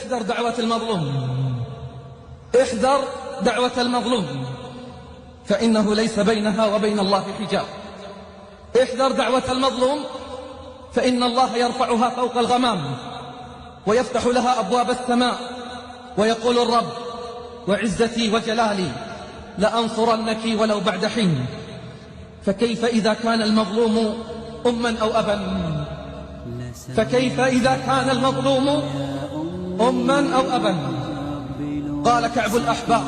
احذر دعوة المظلوم، احذر دعوة المظلوم، فإنه ليس بينها وبين الله حجاب. احذر دعوة المظلوم، فإن الله يرفعها فوق الغمام ويفتح لها أبواب السماء، ويقول الرب: وعزتي وجلالي لأنصرنك ولو بعد حين. فكيف إذا كان المظلوم أما أو أبا؟ فكيف إذا كان المظلوم أما أو أبا؟ قال كعب الأحبار: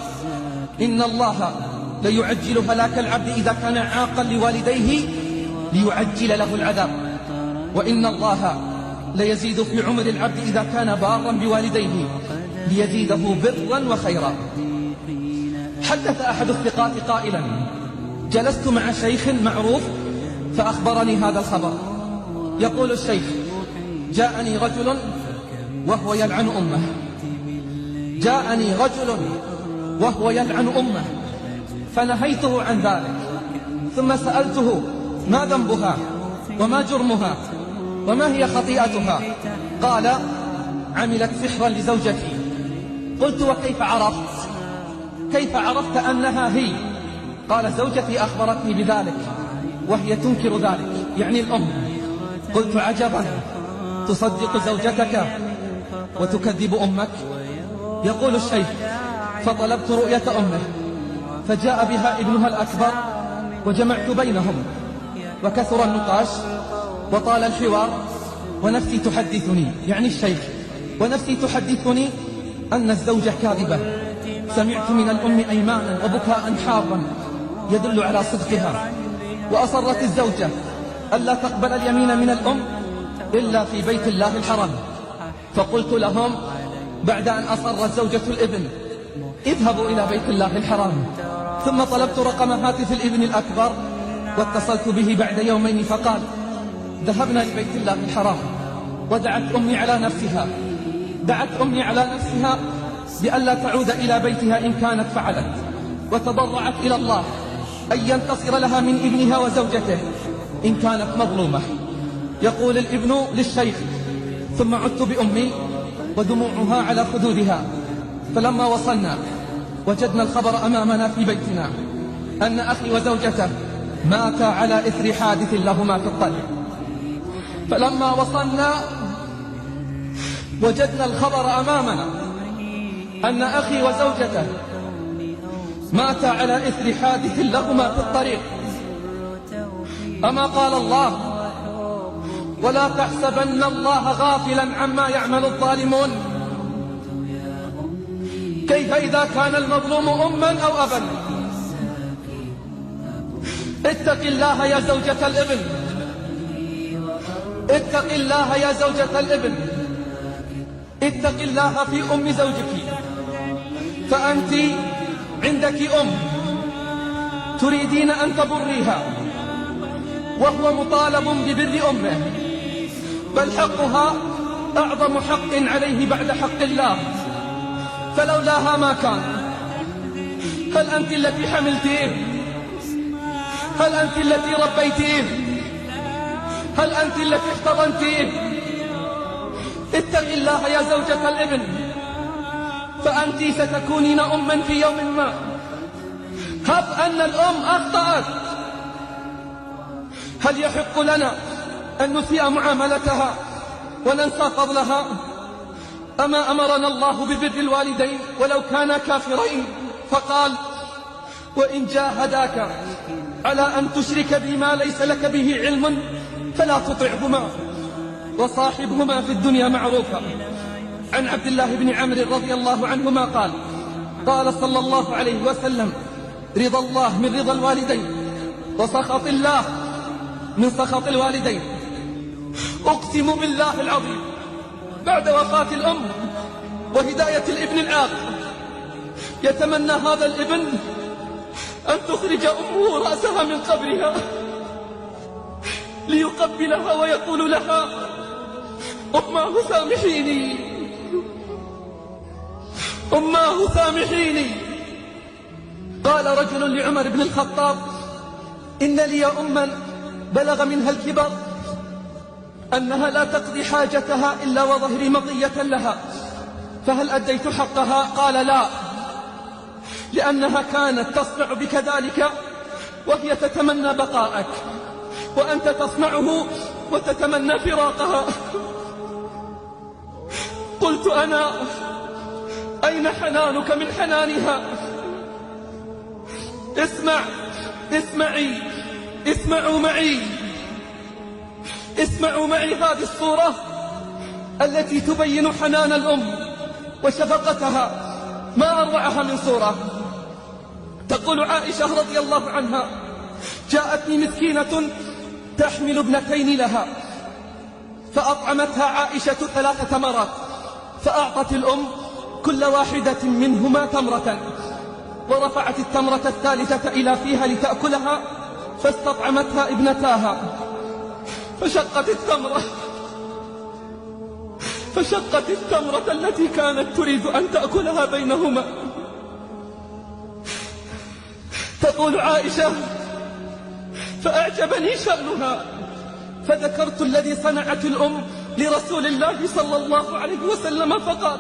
إن الله ليعجل هلاك العبد إذا كان عاقا لوالديه ليعجل له العذاب، وإن الله ليزيد في عمر العبد إذا كان بارا بوالديه ليزيده برا وخيرا. حدث أحد الثقات قائلا: جلست مع شيخ معروف فأخبرني هذا الخبر. يقول الشيخ: جاءني رجل وهو يلعن أمه، جاءني رجل وهو يلعن أمه، فنهيته عن ذلك، ثم سألته: ما ذنبها وما جرمها وما هي خطيئتها؟ قال: عملت سحرا لزوجتي. قلت: وكيف عرفت؟ كيف عرفت أنها هي؟ قال: زوجتي أخبرتني بذلك وهي تنكر ذلك، يعني الأم. قلت: عجبا، تصدق زوجتك وتكذب أمك؟ يقول الشيخ: فطلبت رؤية أمه، فجاء بها ابنها الأكبر وجمعت بينهم، وكثر النقاش وطال الحوار، ونفسي تحدثني، يعني الشيخ، ونفسي تحدثني أن الزوجة كاذبة. سمعت من الأم أيمانا وبكاء حارا يدل على صدقها، وأصرت الزوجة ألا تقبل اليمين من الأم إلا في بيت الله الحرام. فقلت لهم بعد أن أصرت زوجة الابن: اذهبوا إلى بيت الله الحرام. ثم طلبت رقم هاتف الابن الأكبر واتصلت به بعد يومين، فقال: ذهبنا لبيت الله الحرام، ودعت أمي على نفسها، دعت أمي على نفسها بألا تعود إلى بيتها إن كانت فعلت، وتضرعت إلى الله أن ينتصر لها من ابنها وزوجته إن كانت مظلومة. يقول الابن للشيخ: ثم عدت بأمي ودموعها على خدودها، فلما وصلنا وجدنا الخبر أمامنا في بيتنا أن أخي وزوجته ماتا على إثر حادث لهما في الطريق. فلما وصلنا وجدنا الخبر أمامنا أن أخي وزوجته ماتا على إثر حادث لهما في الطريق. أما قال الله: ولا تحسبن الله غافلا عما يعمل الظالمون. كيف إذا كان المظلوم أما أو أبا؟ اتق الله يا زوجة الابن، اتق الله يا زوجة الابن، اتق الله في أم زوجك، فأنت عندك أم تريدين أن تبريها وهو مطالب ببر أمه، بل حقها أعظم حق عليه بعد حق الله، فلولاها ما كان. هل أنت التي حملتيه؟ هل أنت التي ربيتيه؟ هل أنت التي احتضنتيه؟ اتق الله يا زوجة الابن، فأنت ستكونين أما في يوم ما. هب أن الأم أخطأت، هل يحق لنا أن نسيء معاملتها وننسى فضلها؟ أما أمرنا الله ببر الوالدين ولو كانا كافرين، فقال: وإن جاهداك على أن تشرك بما ليس لك به علم فلا تطعهما وصاحبهما في الدنيا معروفا. عن عبد الله بن عمرو رضي الله عنهما قال: قال صلى الله عليه وسلم: رضا الله من رضا الوالدين وسخط الله من سخط الوالدين. أقسم بالله العظيم بعد وفاة الأم وهداية الابن العاق يتمنى هذا الابن أن تخرج أمه رأسها من قبرها ليقبلها ويقول لها: أماه سامحيني، أماه سامحيني. قال رجل لعمر بن الخطاب: إن لي أما بلغ منها الكبر أنها لا تقضي حاجتها إلا وظهري مطية لها، فهل أديت حقها؟ قال لا، لأنها كانت تصنع بك ذلك وهي تتمنى بقاءك، وأنت تصنعه وتتمنى فراقها. قلت أنا: أين حنانك من حنانها؟ اسمعوا معي هذه الصورة التي تبين حنان الأم وشفقتها، ما أروعها من صورة. تقول عائشة رضي الله عنها: جاءتني مسكينة تحمل ابنتين لها، فأطعمتها عائشة 3 تمرات، فأعطت الأم كل واحدة منهما تمرة، ورفعت التمرة الثالثة إلى فيها لتأكلها، فاستطعمتها ابنتاها، فشقت التمرة التي كانت تريد أن تأكلها بينهما. تقول عائشة: فأعجبني شأنها، فذكرت الذي صنعت الأم لرسول الله صلى الله عليه وسلم، فقال: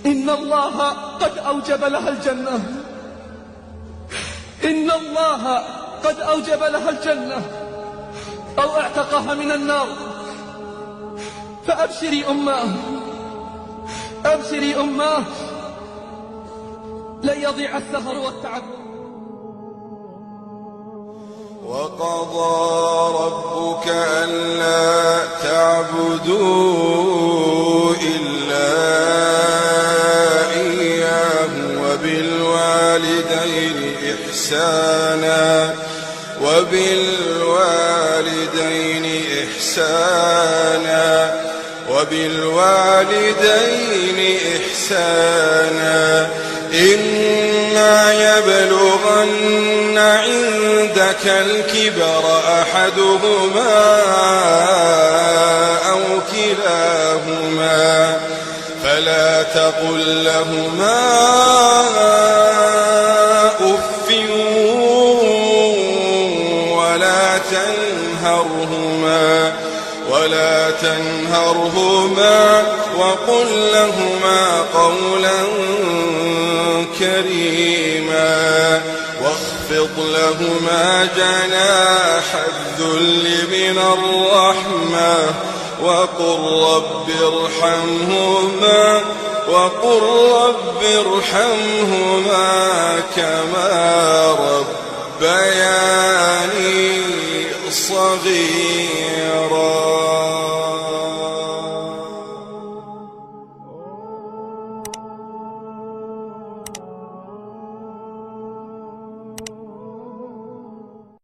إن الله قد أوجب لها الجنة، إن الله قد أوجب لها الجنة أو اعتقها من النار. فأبشري أماه، أبشري أماه، لن يضيع السهر والتعب. وقضى ربك ألا تعبدوا إلا إياه وبالوالدين إحسانا إما يبلغن عندك الكبر أحدهما أو كلاهما فلا تقل لهما أف ولا تنهرهما وقل لهما قولا كريما واخفض لهما جناح الذل من الرحمة وقل رب ارحمهما كما ربياني صغيرا.